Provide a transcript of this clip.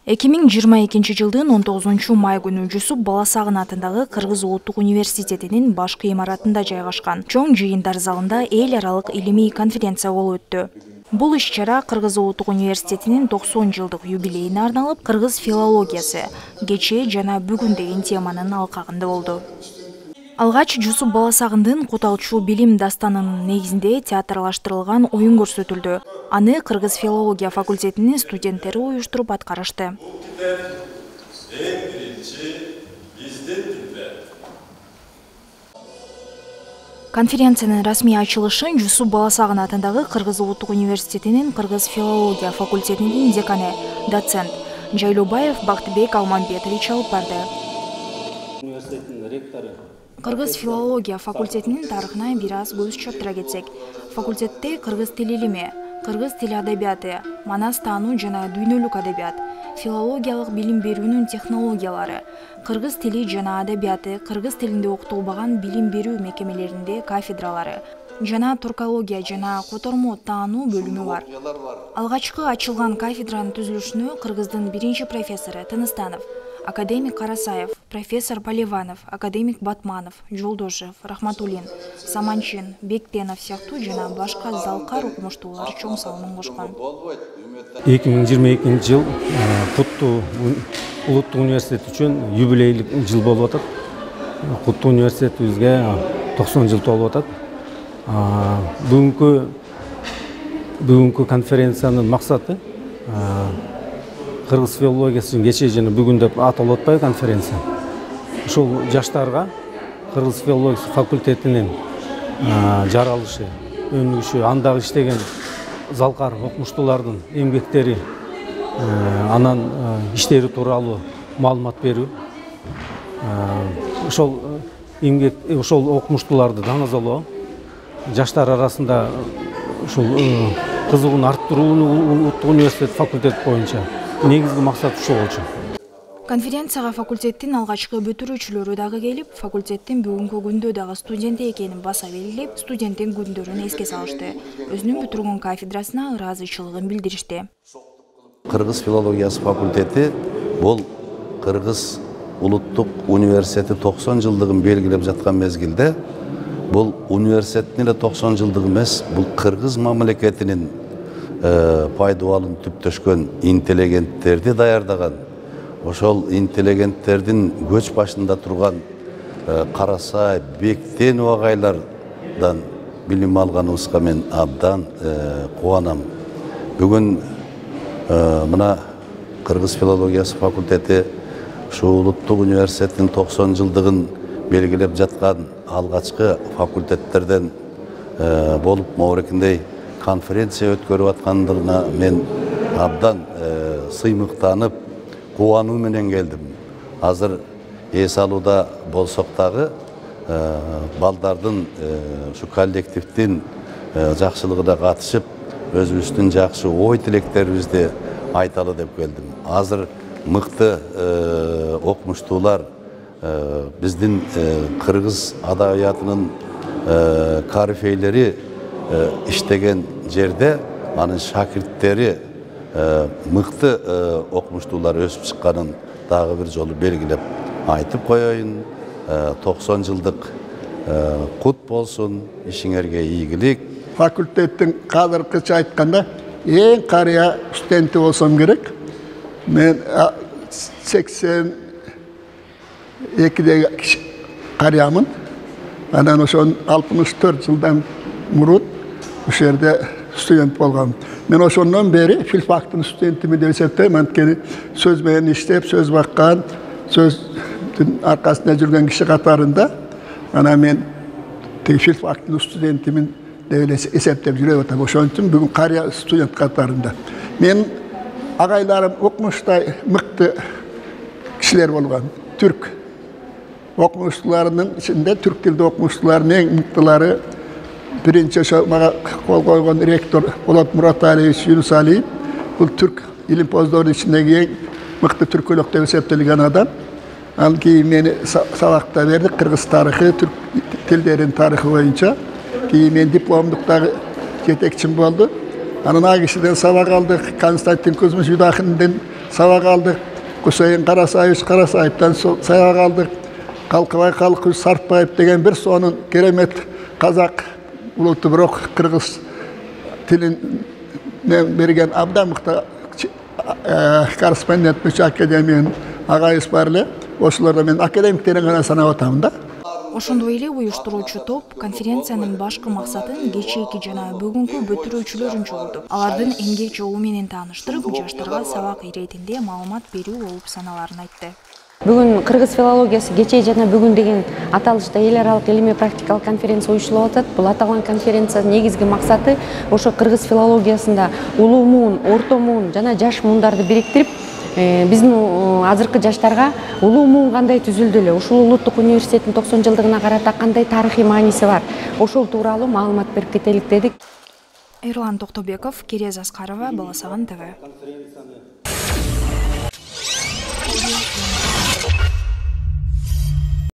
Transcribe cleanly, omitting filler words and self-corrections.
2022 жылдын 19 май күнү Жусуп Баласагын атындагы Кыргыз Улуттук университетинин башкы имаратында жайгашкан чоң жыйындар залында эл аралык илимий конференция болуп өттү. Бул иш-чара Кыргыз Улуттук университетинин 90 жылдык юбилейине арналып кыргыз филологиясы, кечээ жана бүгүн деген теманын алкагында болду. Алгач Жусуп Баласагындын Куталчу билим дастанынын негизинде театрлаштырылган оюн көрсөтүлдү. Аны Кыргыз филология факультетинин студенттери уюштуруп аткарышты. Конференциянын расмий ачылышын Жусуп Баласагын атындагы Кыргыз Улуттук университетинин Кыргыз филология факультетинин деканы, доцент Жайлубаев Бактыбек Алмамбетович алып барды. Университеттин ректору Кыргыз филология факультетинин тарыхына бир аз көз чаптыра кетсек, факультетте кыргыз тил илими, кыргыз тил адабияты, манас таануу жана дүйнөлүк адабият, филологиялык билим берүүнүн технологиялары, кыргыз тили жана адабияты, кыргыз тилинде окутулбаган билим берүү мекемелеринде кафедралары жана туркология жана котормо таануу бөлүмү бар. Алгачкы ачылган кафедранын түзүлүшүнө кыргыздын биринчи профессору Тыныстанов, академик Карасаев, профессор Поливанов, академик Батманов, Жолдошев, Рахматуллин, Саманчин, Бекпенов сыяктуу жана башка залкар окумуштуулар чоң салымын кошкон. 2022 жыл Куттуу Улуттук университет үчүн юбилейлик жыл болуп атат. Куттуу университетибизге 90 жыл толуп атат. Бүгүнкү конференциянын максаты Кыргыз филологиясы кечээ жана бүгүн деп аталып атпайбы конференция. Ушул жаштарга Кыргыз филологиясы факультетинин жаралышы, өнүгүшү, андагы иштеген залкар окумуштуулардын эмгектери, анан иштери тууралуу маалымат берүү. Ошол окумуштууларды даңазалоо, жаштар арасында ушул кызыгууну арттырууну Улуттук университет факультет боюнча негизги максат ушул болчу. Конференцияга факультеттин алгачкы бүтүрүүчүлөрү дагы келип, факультеттин бүгүнкү күндө дагы студент экенин баса белгилеп, студенттин күндөрүн эске салышты. Өзүнүн бүтүргөн кафедрасына ыраазычылыгын билдиришти. Кыргыз филологиясы факультети бул Кыргыз Улуттук университети 90 жылдыгын белгилеп жаткан мезгилде, бул университеттин эле 90 жылдыгы эмес, бул кыргыз мамлекетинин пайдубалын түптөшкөн интеллигенттерди даярдаган, ошол интеллигенттердин көч башында турган Карасай, Бектенов агайлардан билим алганыбызга мен абдан кубанам. Бүгүн мына Кыргыз филологиясы факультети ушул Улуттук университеттин 90 жылдыгын белгилеп жаткан алгачкы факультеттерден болуп моорекиндей конференция өткөрүп аткандыгына мен абдан сыймыктанып, кубануу менен келдим. Азыр эс алууда болсок дагы балдардын ушу коллективдин жакшылыгына катышып, өзүбүздүн жакшы ой тилектерибизди айталы деп келдим. Азыр мыкты окумуштуулар биздин кыргыз адабиятынын корифейлери иштеген жерде анын шакирттери мыкты окумуштуулар өсүп чыкканын дагы бир жолу белгилеп айтып коеюн. 90 жылдык кут болсун, ишиңерге ийгилик. Факультеттин кадыркыча айтканда эң карыя студенти болсом керек. Мен 82-деги карыямын. Анан ошон 64 жылдан мурун ошол жерде студент болгом. Мен ошондон бери филфактын студентими деп эсептейм. Анткени сөз менен иштеп, сөз баккан, сөздүн аркасында жүргөн киши катарында. Анан мен филфактын студентимин деп эле эсептеп жүрөп атам. Ошон үчүн бүгүн карыя студент катарында. Мен агайларым окумуштай мыкты кишилер болгон. Түрк окумуштууларынын ичинде түрк тилде окумуштуулардын эң мыктылары биринчи ошо мага кол койгон ректор Болот Мураталиевич Юнусалиев. Бул түрк илимпоздордун ичиндеги эң мыкты түркөлөк деп эсептелген адам. Ал кийин мени сабакта берди, кыргыз тарыхы, түрк тилдеринин тарыхы боюнча. Кийин мен дипломдуктагы жетекчим болду. Анан ал кишиден сабак алдык. Константин Кузьмич Юдахинден сабақ алдық. Гүсейін Қарасаевтан сабақ алдық. Қалқыбай Қалқыбай Сартбаев деген бір соның керемет қазақ ұлты бірақ қырғыз тілінен берген абдан мықты корреспондент мүше академияның ағайыс барлы. Осыларда мен академиктерін ғана санап атамын да. Ошондой эле уюштуруучу топ конференциянын башкы максатын кечээки жана бүгүнкү бүтүрүүчүлөрүн чогултуп, алардын эмгек жолу менен тааныштырып, жаштарга сабак иретинде маалымат берүү болуп саналарын айтты. Бүгін қырғыз филологиясы кечээ жана бүгүн деген аталышта эл аралык илимий практикалык конференция уюштурулуп атат. Бул аталган конференциянын негизги максаты ошо кыргыз филологиясында улуу муун, орто муун жана жаш муундарды бириктирип, биздин азыркы жаштарга улуу муун кандай түзүлдү эле, ушул улуттук университеттин 90 жылдыгына карата кандай тарыхый мааниси бар, ошол тууралуу маалымат берип кетелик дедик. Эрлан Токтобеков, Керез Аскарова, Баласаган ТВ.